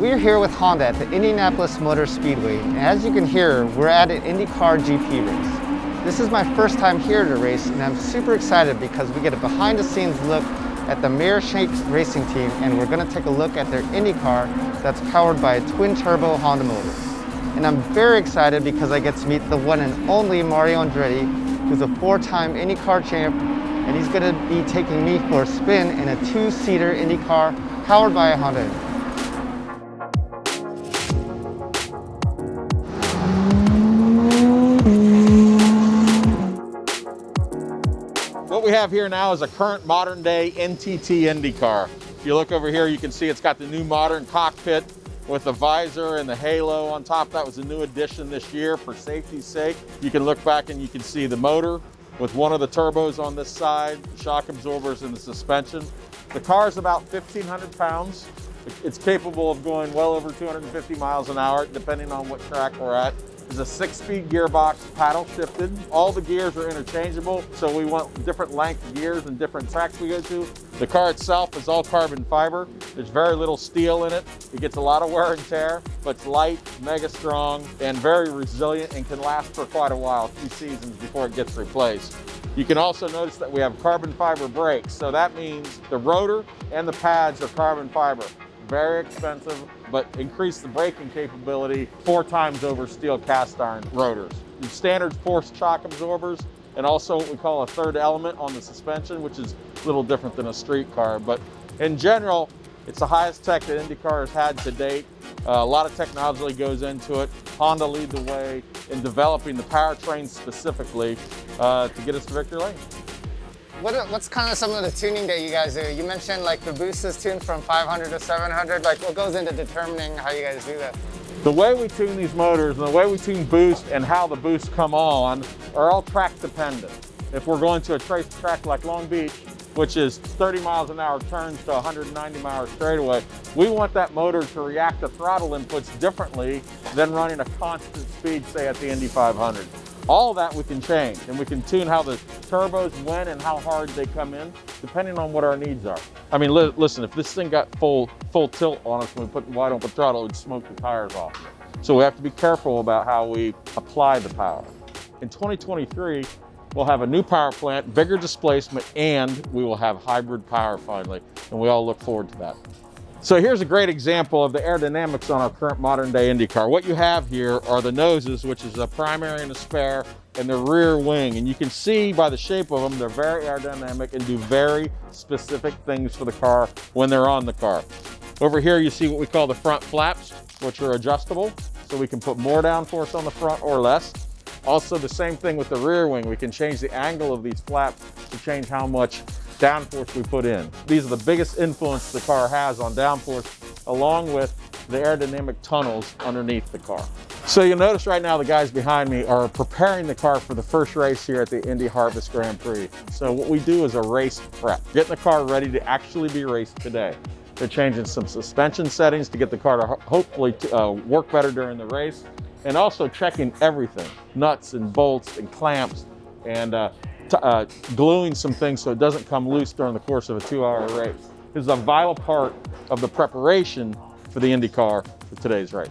We're here with Honda at the Indianapolis Motor Speedway, and as you can hear, we're at an Indycar GP race. This is my first time here to race, and I'm super excited because we get a behind-the-scenes look at the Meyer Shank Racing team, and we're going to take a look at their Indycar that's powered by a twin-turbo Honda motor. And I'm very excited because I get to meet the one and only Mario Andretti, who's a four-time Indycar champ, and he's going to be taking me for a spin in a two-seater Indycar powered by a Honda engine. What we have here now is a current modern day NTT Indycar. If you look over here, you can see it's got the new modern cockpit with the visor and the halo on top. That was a new addition this year for safety's sake. You can look back and you can see the motor with one of the turbos on this side, shock absorbers and the suspension. The car is about 1,500 pounds. It's capable of going well over 250 miles an hour, depending on what track we're at. It's a 6-speed gearbox, paddle shifted. All the gears are interchangeable, so we want different length gears and different tracks we go to. The car itself is all carbon fiber. There's very little steel in it. It gets a lot of wear and tear, but it's light, mega strong, and very resilient and can last for quite a while, 2 seasons before it gets replaced. You can also notice that we have carbon fiber brakes, so that means the rotor and the pads are carbon fiber. Very expensive, but increase the braking capability 4 times over steel cast iron rotors. The standard force shock absorbers, and also what we call a third element on the suspension, which is a little different than a street car. But in general, it's the highest tech that IndyCar has had to date. A lot of technology goes into it. Honda lead the way in developing the powertrain specifically to get us to victory lane. What's kind of some of the tuning that you guys do? You mentioned like the boost is tuned from 500 to 700. Like what goes into determining how you guys do that? The way we tune these motors and the way we tune boost and how the boosts come on are all track dependent. If we're going to a track like Long Beach, which is 30 miles an hour turns to 190 miles straightaway, we want that motor to react to throttle inputs differently than running a constant speed, say at the Indy 500. All that we can change, and we can tune how the turbos, when and how hard they come in, depending on what our needs are. I mean, listen, if this thing got full tilt on us when we put wide open throttle, it would smoke the tires off. So we have to be careful about how we apply the power. In 2023, we'll have a new power plant, bigger displacement, and we will have hybrid power finally, and we all look forward to that. So here's a great example of the aerodynamics on our current modern day Indycar. What you have here are the noses, which is a primary and a spare, and the rear wing. And you can see by the shape of them, they're very aerodynamic and do very specific things for the car when they're on the car. Over here, you see what we call the front flaps, which are adjustable. So we can put more downforce on the front or less. Also the same thing with the rear wing. We can change the angle of these flaps to change how much downforce we put in. These are the biggest influence the car has on downforce, along with the aerodynamic tunnels underneath the car. So you'll notice right now the guys behind me are preparing the car for the first race here at the Indy Harvest Grand Prix. So what we do is a race prep, getting the car ready to actually be raced today. They're changing some suspension settings to get the car to hopefully work better during the race, and also checking everything, nuts and bolts and clamps, and gluing some things so it doesn't come loose during the course of a 2-hour race. This is a vital part of the preparation for the IndyCar for today's race.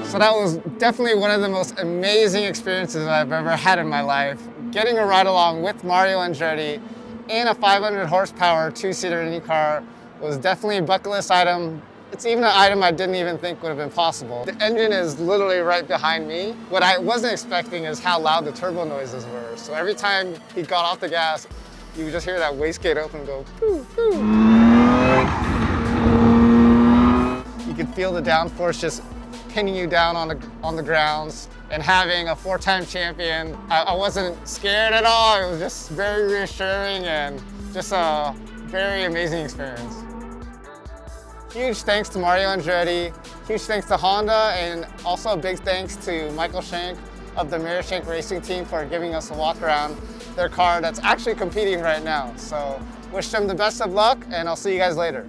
So that was definitely one of the most amazing experiences I've ever had in my life. Getting a ride along with Mario Andretti in a 500 horsepower two-seater Indycar was definitely a bucket list item. It's even an item I didn't even think would have been possible. The engine is literally right behind me. What I wasn't expecting is how loud the turbo noises were. So every time he got off the gas, you would just hear that wastegate open and go, poo, poo. You could feel the downforce just pinning you down on the grounds. And having a 4-time champion, I wasn't scared at all. It was just very reassuring and just a very amazing experience. Huge thanks to Mario Andretti, huge thanks to Honda, and also a big thanks to Michael Shank of the Meyer Shank Racing team for giving us a walk around their car that's actually competing right now. So wish them the best of luck, and I'll see you guys later.